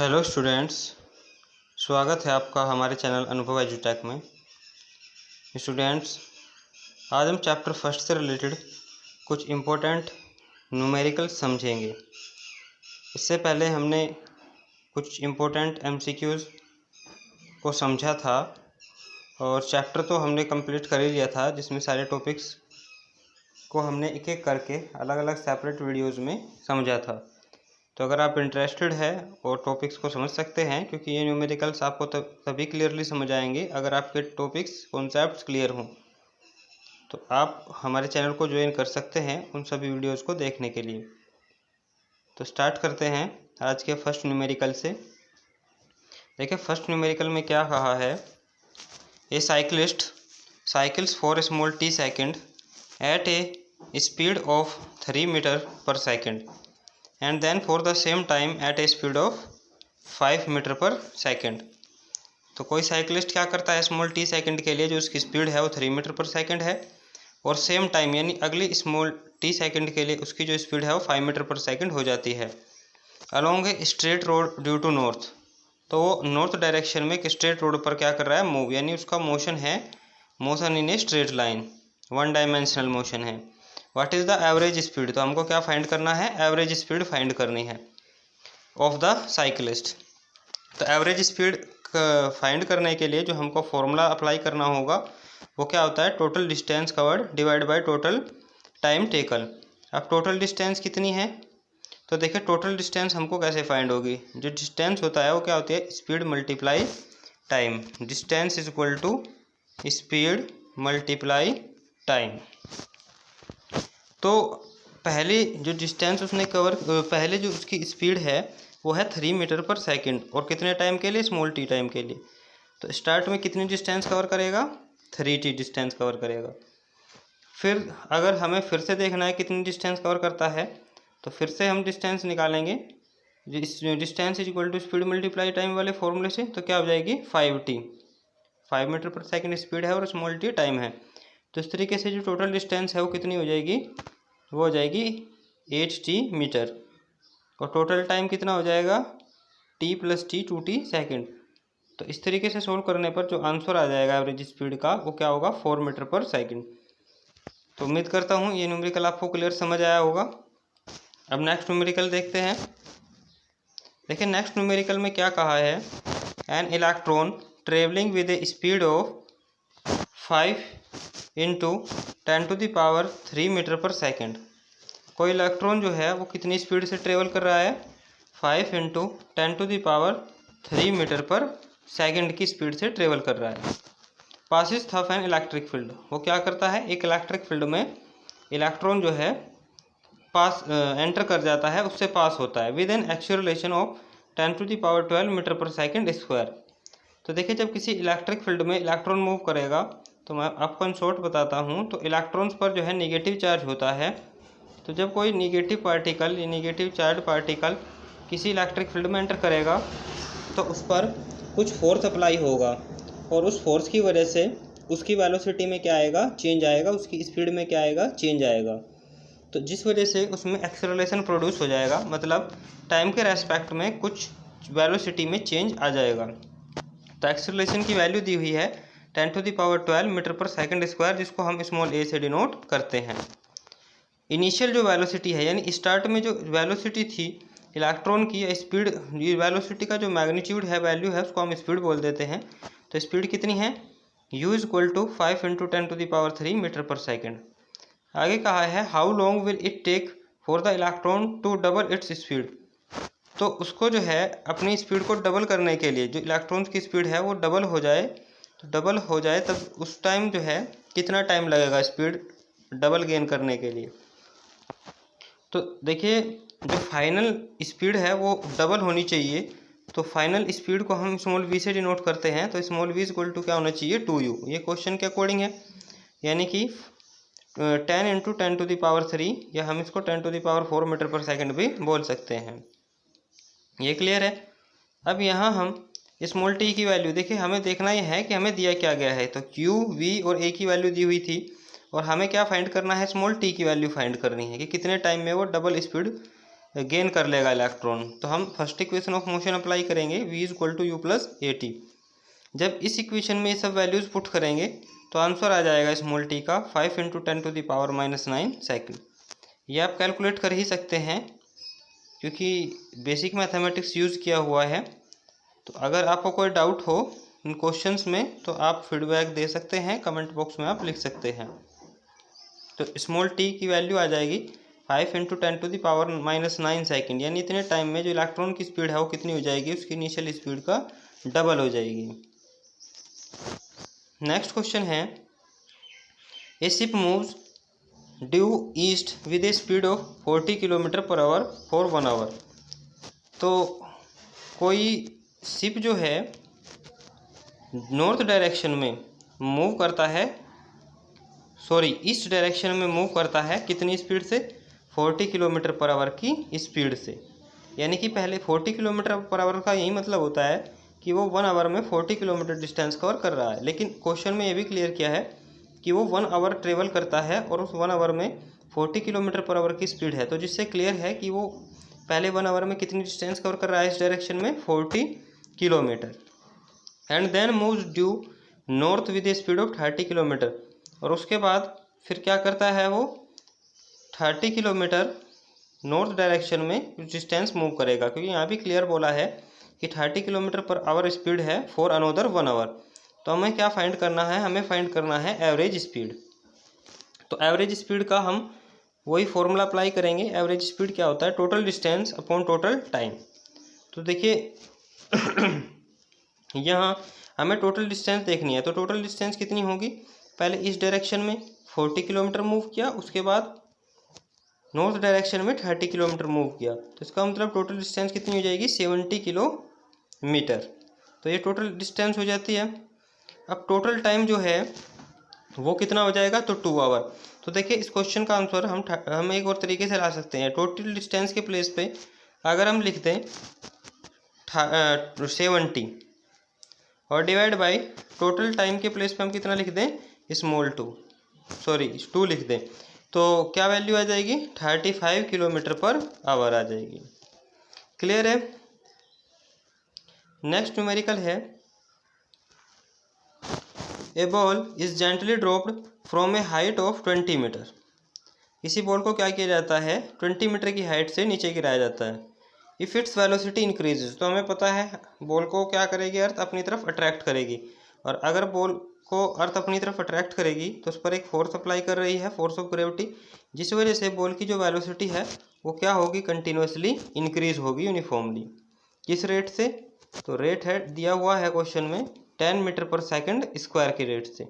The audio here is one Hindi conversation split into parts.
हेलो स्टूडेंट्स, स्वागत है आपका हमारे चैनल अनुभव एजुटेक में। स्टूडेंट्स, आज हम चैप्टर फर्स्ट से रिलेटेड कुछ इम्पोर्टेंट न्यूमेरिकल समझेंगे। इससे पहले हमने कुछ इम्पोर्टेंट एमसीक्यूज़ को समझा था और चैप्टर तो हमने कंप्लीट कर ही लिया था, जिसमें सारे टॉपिक्स को हमने एक एक करके अलग अलग सेपरेट वीडियोज़ में समझा था। तो अगर आप इंटरेस्टेड है और टॉपिक्स को समझ सकते हैं, क्योंकि ये न्यूमेरिकल्स आपको तभी क्लियरली समझ आएंगे अगर आपके टॉपिक्स कॉन्सेप्ट्स क्लियर हों। तो आप हमारे चैनल को ज्वाइन कर सकते हैं उन सभी वीडियोज़ को देखने के लिए। तो स्टार्ट करते हैं आज के फर्स्ट न्यूमेरिकल से। देखिए फर्स्ट न्यूमेरिकल में क्या कहा है। A cyclist cycles for small T second at a speed of 3 metre per second and then for the same time at a speed of 5 metre per second. तो कोई साइकिलिस्ट क्या करता है स्मॉल टी सेकेंड के लिए, जो उसकी स्पीड है वो 3 मीटर पर सेकेंड है, और सेम टाइम यानी अगली स्मॉल टी सेकेंड के लिए उसकी जो स्पीड है वो 5 मीटर पर सेकेंड हो जाती है। Along a straight road due to north, तो वो नॉर्थ डायरेक्शन में एक स्ट्रेट रोड पर क्या कर रहा है, मूव, यानी उसका मोशन है motion in a straight line, one dimensional motion है। What is the average speed, तो हमको क्या फाइंड करना है, एवरेज स्पीड फाइंड करनी है ऑफ द साइकिलिस्ट। तो एवरेज स्पीड फाइंड करने के लिए जो हमको फॉर्मूला अप्लाई करना होगा वो क्या होता है, total distance covered divide by total time taken. अब टोटल डिस्टेंस कितनी है, तो देखिए टोटल डिस्टेंस हमको कैसे फाइंड होगी। जो डिस्टेंस होता है वो क्या होती है, speed multiply time. Distance is equal to speed multiply time. तो पहले जो डिस्टेंस उसने कवर, पहले जो उसकी स्पीड है वो है 3 मीटर पर सेकंड, और कितने टाइम के लिए, स्मॉल टी टाइम के लिए। तो स्टार्ट में कितनी डिस्टेंस कवर करेगा, 3t डिस्टेंस कवर करेगा। फिर अगर हमें फिर से देखना है कितनी डिस्टेंस कवर करता है, तो फिर से हम डिस्टेंस निकालेंगे। Distance is equal to speed multiply time वाले फॉर्मूले से, तो क्या हो जाएगी 5t। 5 metre per second speed है और स्मॉल टी टाइम है। तो इस तरीके से जो टोटल डिस्टेंस है वो कितनी हो जाएगी, वो हो जाएगी 8t मीटर, और टोटल टाइम कितना हो जाएगा, t plus T 2t second. तो इस तरीके से सोल्व करने पर जो आंसर आ जाएगा एवरेज स्पीड का, वो क्या होगा, 4 मीटर पर सेकेंड। तो उम्मीद करता हूँ ये न्यूमेरिकल आपको क्लियर समझ आया होगा। अब नेक्स्ट न्यूमेरिकल देखते हैं। देखिए नेक्स्ट न्यूमेरिकल में क्या कहा है, an electron travelling with a speed of 5 into 10⁻³ metre per second. कोई इलेक्ट्रॉन जो है वो कितनी स्पीड से ट्रेवल कर रहा है, 5 इंटू 10⁻³ मीटर पर सेकेंड की स्पीड से ट्रेवल कर रहा है। Passes through an electric field, वो क्या करता है, एक इलेक्ट्रिक फील्ड में इलेक्ट्रॉन जो है पास एंटर कर जाता है, उससे पास होता है with an acceleration of 10⁻12 metre per second square. तो देखिए जब किसी इलेक्ट्रिक फील्ड में इलेक्ट्रॉन मूव करेगा, तो मैं आपको इन शॉर्ट बताता हूँ, तो इलेक्ट्रॉन्स पर जो है नेगेटिव चार्ज होता है। तो जब कोई नेगेटिव पार्टिकल या नेगेटिव चार्ज पार्टिकल किसी इलेक्ट्रिक फील्ड में एंटर करेगा, तो उस पर कुछ फोर्स अप्लाई होगा, और उस फोर्स की वजह से उसकी वेलोसिटी में क्या आएगा, चेंज आएगा, उसकी स्पीड में क्या आएगा, चेंज आएगा। तो जिस वजह से उसमें एक्सेलरेशन प्रोड्यूस हो जाएगा, मतलब टाइम के रेस्पेक्ट में कुछ वेलोसिटी में चेंज आ जाएगा। तो एक्सेलरेशन की वैल्यू दी हुई है 10⁻12 मीटर पर सेकेंड स्क्वायर, जिसको हम स्मॉल ए से डिनोट करते हैं। इनिशियल जो वेलोसिटी है, यानी स्टार्ट में जो वेलोसिटी थी इलेक्ट्रॉन की, स्पीड, वेलोसिटी का जो मैग्नीट्यूड है, वैल्यू है, उसको हम स्पीड बोल देते हैं। तो स्पीड कितनी है, u is equal to 5 into 10⁻³ metre per second. आगे कहा है how long will it take for the electron to double its speed. तो उसको जो है अपनी स्पीड को डबल करने के लिए, जो इलेक्ट्रॉन्स की स्पीड है वो डबल हो जाए, तो डबल हो जाए तब उस टाइम जो है कितना टाइम लगेगा स्पीड डबल गेन करने के लिए। तो देखिए जो फाइनल स्पीड है वो डबल होनी चाहिए, तो फाइनल स्पीड को हम स्मॉल v से डिनोट करते हैं। तो स्मॉल v इक्वल टू क्या होना चाहिए, 2u। ये क्वेश्चन के अकॉर्डिंग है, यानी कि 10 इंटू 10⁻³ या हम इसको 10⁻4 मीटर पर सेकेंड भी बोल सकते हैं। ये क्लियर है। अब यहाँ हम स्मॉल t की वैल्यू देखिए, हमें देखना ये है कि हमें दिया क्या गया है। तो q, v और a की वैल्यू दी हुई थी, और हमें क्या फाइंड करना है, स्मॉल t की वैल्यू फाइंड करनी है कि कितने टाइम में वो डबल स्पीड गेन कर लेगा इलेक्ट्रॉन। तो हम first equation of motion apply करेंगे, v equal to u plus a t. जब इस इक्वेशन में ये सब वैल्यूज़ पुट करेंगे तो आंसर आ जाएगा स्मॉल टी का 5 इंटू 10⁻⁻9 सेकेंड। ये आप कैलकुलेट कर ही सकते हैं क्योंकि बेसिक मैथमेटिक्स यूज़ किया हुआ है। तो अगर आपको कोई डाउट हो इन क्वेश्चंस में तो आप फीडबैक दे सकते हैं, कमेंट बॉक्स में आप लिख सकते हैं। तो स्मॉल टी की वैल्यू आ जाएगी 5 इंटू 10⁻⁻9 सेकेंड, यानी इतने टाइम में जो इलेक्ट्रॉन की स्पीड है वो कितनी हो जाएगी, उसकी इनिशियल स्पीड का डबल हो जाएगी। नेक्स्ट क्वेश्चन है, a ship moves due east with a speed of 40 kilometre per hour for 1 hour. तो कोई शिप जो है नॉर्थ डायरेक्शन में मूव करता है, ईस्ट डायरेक्शन में मूव करता है, कितनी स्पीड से, 40 किलोमीटर पर आवर की स्पीड से। यानी कि पहले 40 किलोमीटर पर आवर का यही मतलब होता है कि वो 1 आवर में 40 किलोमीटर डिस्टेंस कवर कर रहा है। लेकिन क्वेश्चन में ये भी क्लियर किया है कि वो 1 आवर ट्रेवल करता है और उस 1 आवर में 40 किलोमीटर पर आवर की स्पीड है। तो जिससे क्लियर है कि वो पहले 1 आवर में कितनी डिस्टेंस कवर कर रहा है इस डायरेक्शन में, 40 kilometre. And then moves due north with a speed of 30 kilometre. और उसके बाद फिर क्या करता है वो 30 किलोमीटर नॉर्थ डायरेक्शन में कुछ डिस्टेंस मूव करेगा, क्योंकि यहाँ भी क्लियर बोला है कि 30 किलोमीटर पर आवर स्पीड है फॉर अनदर 1 आवर। तो हमें क्या फाइंड करना है, हमें फाइंड करना है एवरेज स्पीड। तो एवरेज स्पीड का हम वही फॉर्मूला अप्लाई करेंगे। एवरेज स्पीड क्या होता है, total distance upon total time. तो देखिए यहाँ हमें टोटल डिस्टेंस देखनी है। तो टोटल डिस्टेंस कितनी होगी, पहले इस डायरेक्शन में 40 किलोमीटर मूव किया, उसके बाद नॉर्थ डायरेक्शन में 30 किलोमीटर मूव किया, तो इसका मतलब टोटल डिस्टेंस कितनी हो जाएगी, 70 किलोमीटर। तो ये टोटल डिस्टेंस हो जाती है। अब टोटल टाइम जो है वो कितना हो जाएगा, तो 2 आवर। तो देखिए इस क्वेश्चन का आंसर हम एक और तरीके से ला सकते हैं। टोटल डिस्टेंस के प्लेस पे अगर हम लिख दें 70 और डिवाइड बाई टोटल टाइम के प्लेस पे हम कितना लिख दें, स्मॉल 2 लिख दें, तो क्या वैल्यू आ जाएगी, 35 किलोमीटर पर आवर आ जाएगी। क्लियर है। नेक्स्ट न्यूमेरिकल है, a ball is gently dropped from a height of 20 metre. इसी बॉल को क्या किया जाता है, 20 मीटर की हाइट से नीचे गिराया जाता है। इफ़ इट्स वेलोसिटी इंक्रीजेज, तो हमें पता है बॉल को क्या करेगी, अर्थ अपनी तरफ अट्रैक्ट करेगी। और अगर बॉल को अर्थ अपनी तरफ अट्रैक्ट करेगी तो उस पर एक फोर्स अप्लाई कर रही है, फोर्स ऑफ ग्रेविटी, जिस वजह से बॉल की जो वेलोसिटी है वो क्या होगी, कंटिन्यूसली इंक्रीज होगी यूनिफॉर्मली। किस रेट से, तो रेट है दिया हुआ है क्वेश्चन में 10 मीटर पर सेकंड स्क्वायर की रेट से।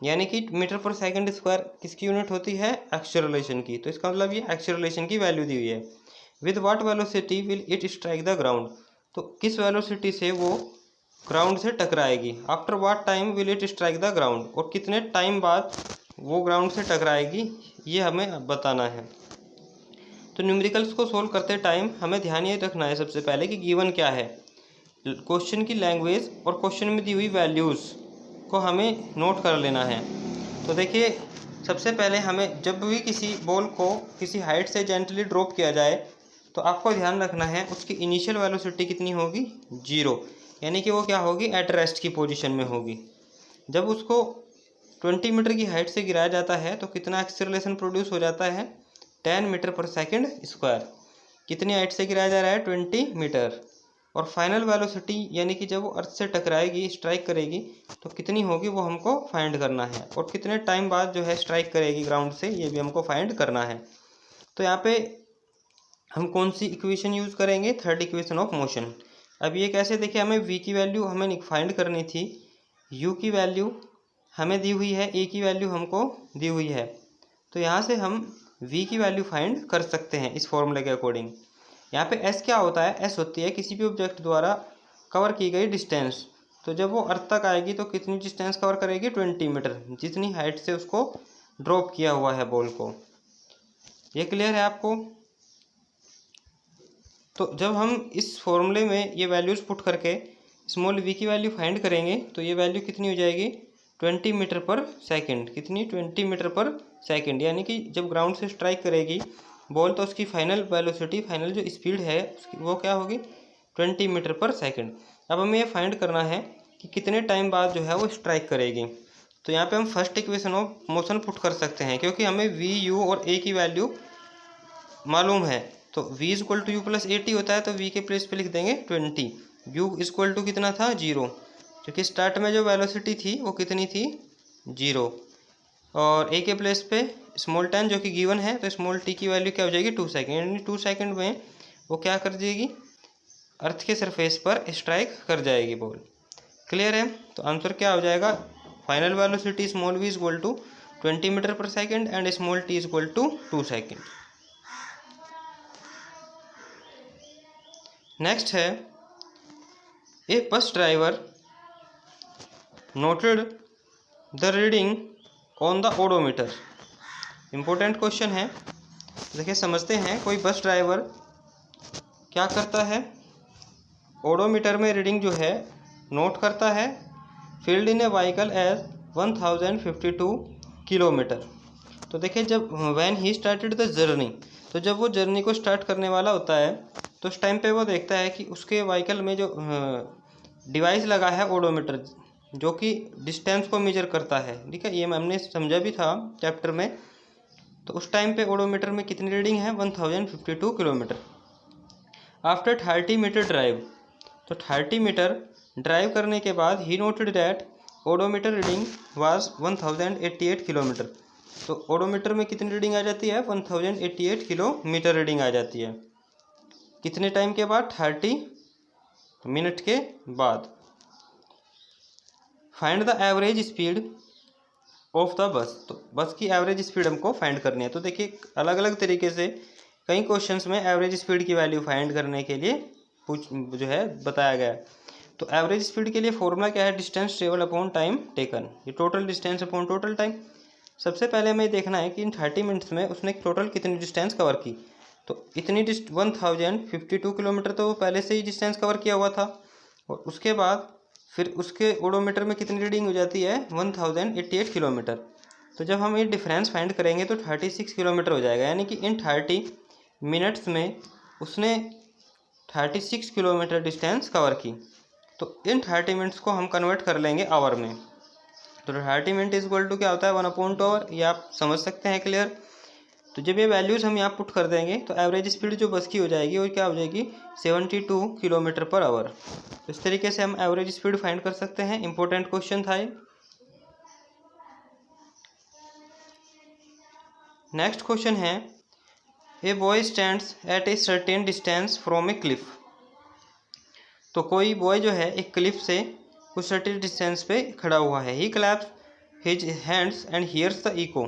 यानी कि मीटर पर सेकंड स्क्वायर किसकी यूनिट होती है, एक्सेलरेशन की। तो इसका मतलब ये एक्सेलरेशन की वैल्यू दी हुई है। With what velocity will it strike the ground, तो किस वेलोसिटी से वो ग्राउंड से टकराएगी। After what time will it strike the ground, और कितने टाइम बाद वो ग्राउंड से टकराएगी, ये हमें बताना है। तो न्यूमेरिकल्स को सोल्व करते टाइम हमें ध्यान ये रखना है सबसे पहले कि गिवन क्या है, क्वेश्चन की लैंग्वेज और क्वेश्चन में दी हुई वैल्यूज़ को हमें नोट कर लेना है। तो देखिए सबसे पहले हमें जब भी किसी बॉल को किसी हाइट से जेंटली ड्रॉप किया जाए तो आपको ध्यान रखना है उसकी इनिशियल वेलोसिटी कितनी होगी, 0, यानी कि वो क्या होगी, एट रेस्ट की पोजीशन में होगी। जब उसको 20 मीटर की हाइट से गिराया जाता है तो कितना एक्सेलरेशन प्रोड्यूस हो जाता है, 10 मीटर पर सेकंड स्क्वायर। कितनी हाइट से गिराया जा रहा है, 20 मीटर। और फाइनल वेलोसिटी यानी कि जब वो अर्थ से टकराएगी, स्ट्राइक करेगी, तो कितनी होगी वो हमको फाइंड करना है। और कितने टाइम बाद जो है स्ट्राइक करेगी ग्राउंड से, ये भी हमको फाइंड करना है। तो यहाँ पे हम कौन सी इक्वेशन यूज़ करेंगे, थर्ड इक्वेशन ऑफ मोशन। अब ये कैसे, देखिए हमें v की वैल्यू हमें फाइंड करनी थी, u की वैल्यू हमें दी हुई है, a की वैल्यू हमको दी हुई है। तो यहाँ से हम v की वैल्यू फाइंड कर सकते हैं इस फॉर्मूले के अकॉर्डिंग। यहाँ पे s क्या होता है, s होती है किसी भी ऑब्जेक्ट द्वारा कवर की गई डिस्टेंस। तो जब वो अर्थ तक आएगी तो कितनी डिस्टेंस कवर करेगी, 20 मीटर, जितनी हाइट से उसको ड्रॉप किया हुआ है बॉल को। ये क्लियर है आपको। तो जब हम इस फॉर्मूले में ये वैल्यूज़ पुट करके स्मॉल v की वैल्यू फाइंड करेंगे तो ये वैल्यू कितनी हो जाएगी, 20 मीटर पर सेकंड। कितनी, 20 मीटर पर सेकंड, यानी कि जब ग्राउंड से स्ट्राइक करेगी बॉल, तो उसकी फाइनल वेलोसिटी, फाइनल जो स्पीड है वो क्या होगी, 20 मीटर पर सेकंड। अब हमें ये फाइंड करना है कि कितने टाइम बाद जो है वो स्ट्राइक करेगी। तो यहाँ पे हम first equation of motion put कर सकते हैं, क्योंकि हमें वी, यू और ए की वैल्यू मालूम है। तो v equal to u plus 80 होता है, तो v के प्लेस पे लिख देंगे 20। u इक्वल टू कितना था, 0, क्योंकि स्टार्ट में जो वेलोसिटी थी वो कितनी थी, 0। और a के प्लेस पे स्मॉल 10 जो कि गिवन है, तो स्मॉल t की वैल्यू क्या हो जाएगी, 2 सेकेंड, यानी 2 सेकेंड में वो क्या कर देगी, अर्थ के सरफेस पर स्ट्राइक कर जाएगी बॉल। क्लियर है। तो आंसर क्या हो जाएगा, final velocity small v equal to 20 metre per second and small t equal to 2 second. Next है, a bus driver noted the reading on the odometer. Important question है, देखिए समझते हैं। कोई बस ड्राइवर क्या करता है, ओडोमीटर में रीडिंग जो है नोट करता है, field in a vehicle as 1052 kilometre. तो देखिए जब when he started the journey, तो जब वो जर्नी को स्टार्ट करने वाला होता है तो उस टाइम पे वो देखता है कि उसके व्हीकल में जो डिवाइस लगा है ओडोमीटर, जो कि डिस्टेंस को मेजर करता है। ठीक है, ये हमने समझा भी था चैप्टर में। तो उस टाइम पे ओडोमीटर में कितनी रीडिंग है, 1052 किलोमीटर। आफ्टर 30 मीटर ड्राइव, तो 30 मीटर ड्राइव करने के बाद he noted that odometer reading was 1088 kilometre. तो ओडोमीटर में कितनी रीडिंग आ जाती है, 1088 किलोमीटर रीडिंग आ जाती है। कितने टाइम के बाद, 30 मिनट के बाद। Find the average speed of the bus, तो बस की एवरेज स्पीड हमको फाइंड करनी है। तो देखिए अलग अलग तरीके से कई क्वेश्चंस में एवरेज स्पीड की वैल्यू फाइंड करने के लिए जो है बताया गया है। तो एवरेज स्पीड के लिए फॉर्मूला क्या है, distance travel upon time taken, ये total distance upon total time. सबसे पहले हमें देखना है कि इन 30 मिनट्स में उसने टोटल कितनी डिस्टेंस कवर की। तो इतनी 1052 किलोमीटर तो वो पहले से ही डिस्टेंस कवर किया हुआ था। और उसके बाद फिर उसके ओडोमीटर में कितनी रीडिंग हो जाती है, 1088 किलोमीटर। तो जब हम ये डिफरेंस फाइंड करेंगे तो 36 किलोमीटर हो जाएगा, यानी कि इन 30 मिनट्स में उसने 36 किलोमीटर डिस्टेंस कवर की। तो इन 30 मिनट्स को हम कन्वर्ट कर लेंगे आवर में। तो 30 मिनट इज इक्वल टू क्या होता है, 1/आवर, ये आप समझ सकते हैं। क्लियर। तो जब ये वैल्यूज़ हम यहाँ पुट कर देंगे तो एवरेज स्पीड जो बस की हो जाएगी वो क्या हो जाएगी, 72 किलोमीटर पर आवर। तो इस तरीके से हम एवरेज स्पीड फाइंड कर सकते हैं। इंपॉर्टेंट क्वेश्चन था ये। नेक्स्ट क्वेश्चन है, a boy stands eight a certain distance from A Cliff. तो कोई बॉय जो है एक क्लिफ से कुछ सर्टेन डिस्टेंस पे खड़ा हुआ है। He claps his hands and hears the echo.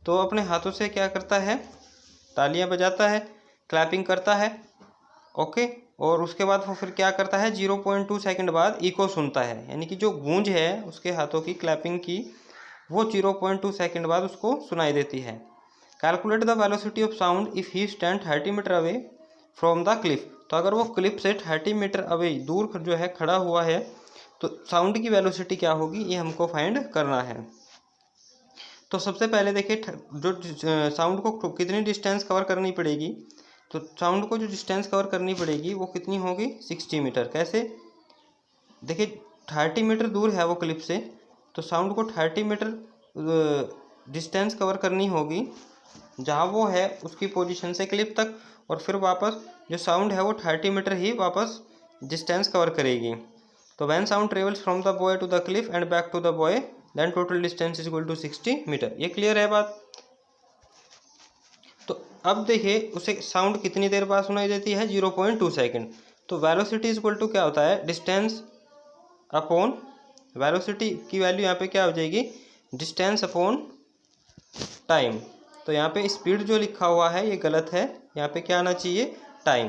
तो अपने हाथों से क्या करता है, तालियां बजाता है, क्लैपिंग करता है। ओके। और उसके बाद वो फिर क्या करता है, 0.2 सेकंड बाद इको सुनता है, यानी कि जो गूंज है उसके हाथों की क्लैपिंग की वो 0.2 सेकंड बाद उसको सुनाई देती है। Calculate the velocity of sound if he stand 30 metre away from the cliff. तो अगर वो क्लिफ से 30 मीटर अवे दूर जो है खड़ा हुआ है तो साउंड की वेलोसिटी क्या होगी, ये हमको फाइंड करना है। तो सबसे पहले देखिए जो साउंड को कितनी डिस्टेंस कवर करनी पड़ेगी। तो साउंड को जो डिस्टेंस कवर करनी पड़ेगी वो कितनी होगी, 60 मीटर। कैसे, देखिए 30 मीटर दूर है वो क्लिप से, तो साउंड को 30 मीटर डिस्टेंस कवर करनी होगी जहाँ वो है उसकी पोजीशन से क्लिप तक, और फिर वापस जो साउंड है वो 30 मीटर ही वापस डिस्टेंस कवर करेगी। तो when sound travels from the boy to the cliff and back to the boy then total distance is equal to 60 metre. ये क्लियर है बात। तो अब देखिए उसे साउंड कितनी देर बाद सुनाई देती है, 0.2 सेकेंड। तो वेलोसिटी इज इक्वल टू क्या होता है, डिस्टेंस अपॉन, वेलोसिटी की वैल्यू यहाँ पे क्या हो जाएगी, डिस्टेंस अपॉन टाइम। तो यहाँ पे स्पीड जो लिखा हुआ है ये गलत है, यहाँ पे क्या आना चाहिए, टाइम।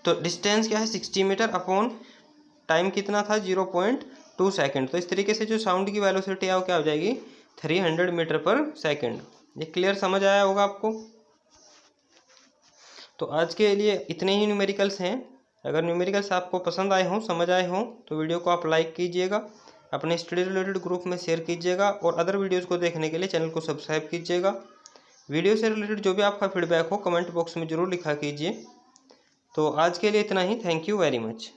तो डिस्टेंस क्या है, 60 मीटर अपॉन टाइम कितना था, 0.2 सेकेंड। तो इस तरीके से जो साउंड की वेलोसिटी है वो क्या हो जाएगी, 300 मीटर पर सेकेंड। ये क्लियर समझ आया होगा आपको। तो आज के लिए इतने ही न्यूमेरिकल्स हैं। अगर न्यूमेरिकल्स आपको पसंद आए हों, समझ आए हों, तो वीडियो को आप लाइक कीजिएगा, अपने स्टडी रिलेटेड ग्रुप में शेयर कीजिएगा, और अदर वीडियोज़ को देखने के लिए चैनल को सब्सक्राइब कीजिएगा। वीडियो से रिलेटेड जो भी आपका फीडबैक हो कमेंट बॉक्स में ज़रूर लिखा कीजिए। तो आज के लिए इतना ही। Thank you very much.